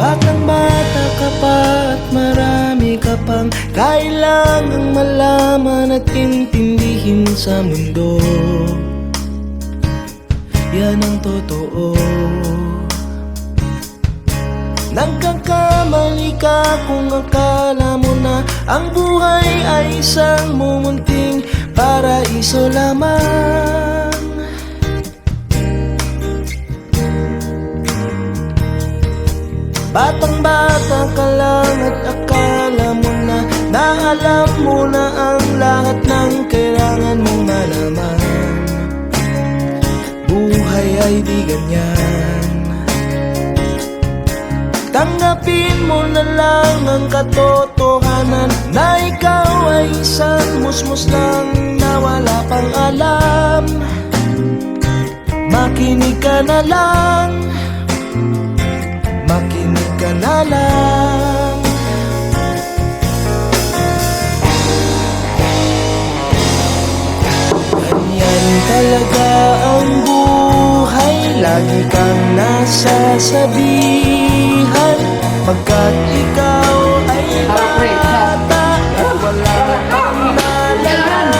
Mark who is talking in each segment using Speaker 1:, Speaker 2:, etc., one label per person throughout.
Speaker 1: Batang-bata ka pa at marami ka pang kailangang malaman at intindihin sa mundo. Yan ang totoo. Nagkakamali ka kung akala mo na ang buhay ay isang mumunting paraiso lamang. Batang-bata ka lang at akala mo na alam mo na ang lahat ng kailangan mong malaman. Buhay ay di ganyan. Tanggapin mo na lang ang katotohanan na ikaw ay isang musmus lang na wala pang alam. Makinig ka na lang, makinig ka na lang. Ganyan talaga ang buhay, lagi kang nasasabihan, pagkat ikaw ay bata at wala kang nalalaman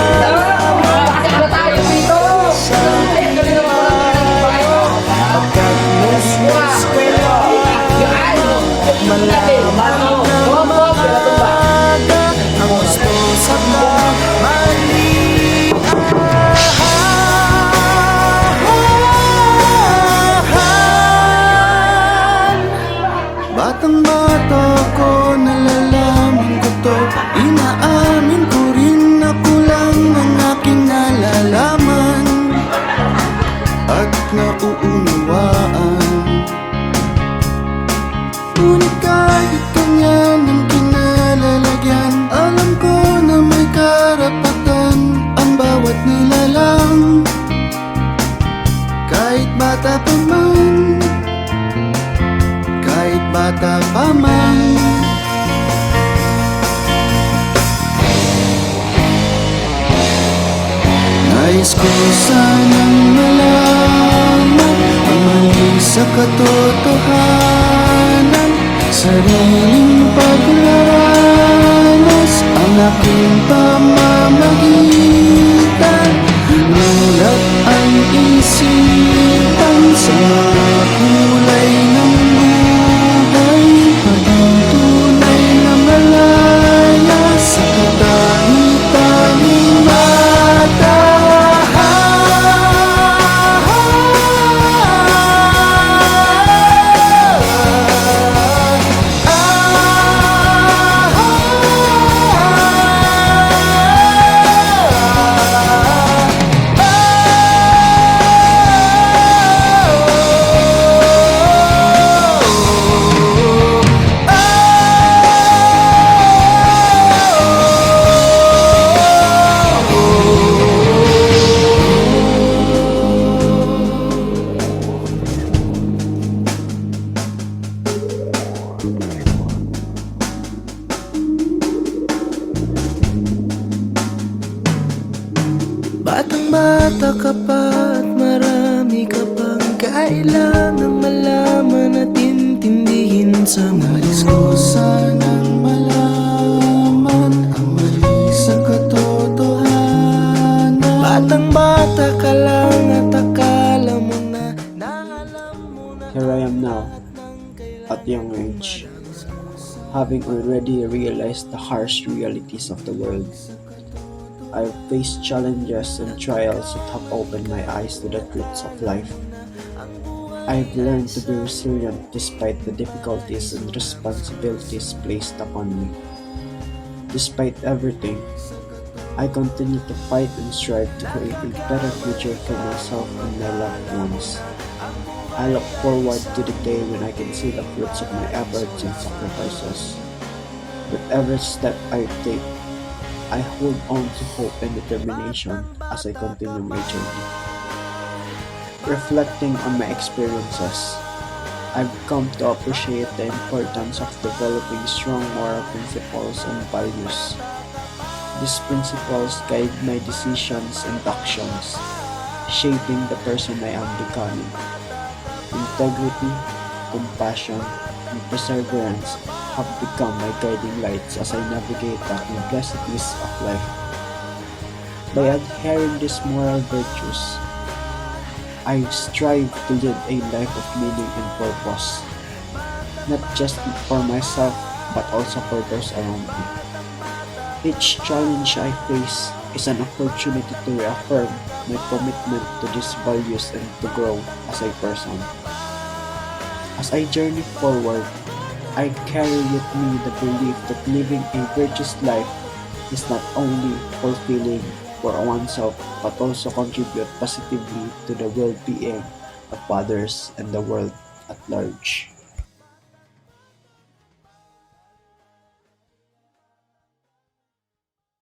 Speaker 1: sa buhay, pagkat musmus ka malaman na umaga ang gusto sa kamalian. Batang-bata ko, nalalaman ko to, inaamin ko rin na kulang ang aking nalalaman at nauunawaan. Ngunit kahit ganyan ang kinalalagyan, alam ko na may karapatan ang bawat nilalang. Kahit bata pa man, kahit bata pa man. Nais ko sanang malaman ang mali sa katotohanan, sariling paglaranas ang aking pamamagitan. Inulat ang isipan sa mga kulay ng buhay, maging tunay na malaya sa kahit-tanging mata. Batang-bata ka pa at marami ka pang kailangang malaman at intindihin sa nais ko sanang malaman ang mali sa katotohanan. Batang-bata ka lang at akala mo na alam mo na.
Speaker 2: Here I am now, at young age, having already realized the harsh realities of the world. I've faced challenges and trials that have opened my eyes to the truths of life. I've learned to be resilient despite the difficulties and responsibilities placed upon me. Despite everything, I continue to fight and strive to create a better future for myself and my loved ones. I look forward to the day when I can see the fruits of my efforts and sacrifices. With every step I take, I hold on to hope and determination as I continue my journey. Reflecting on my experiences, I've come to appreciate the importance of developing strong moral principles and values. These principles guide my decisions and actions, shaping the person I am becoming. Integrity, compassion, and perseverance have become my guiding lights as I navigate the complexities of life. By adhering these moral virtues, I strive to live a life of meaning and purpose, not just for myself but also for those around me. Each challenge I face is an opportunity to reaffirm my commitment to these values and to grow as a person. As I journey forward, I carry with me the belief that living a virtuous life is not only fulfilling for oneself but also contribute positively to the well-being of others and the world at large.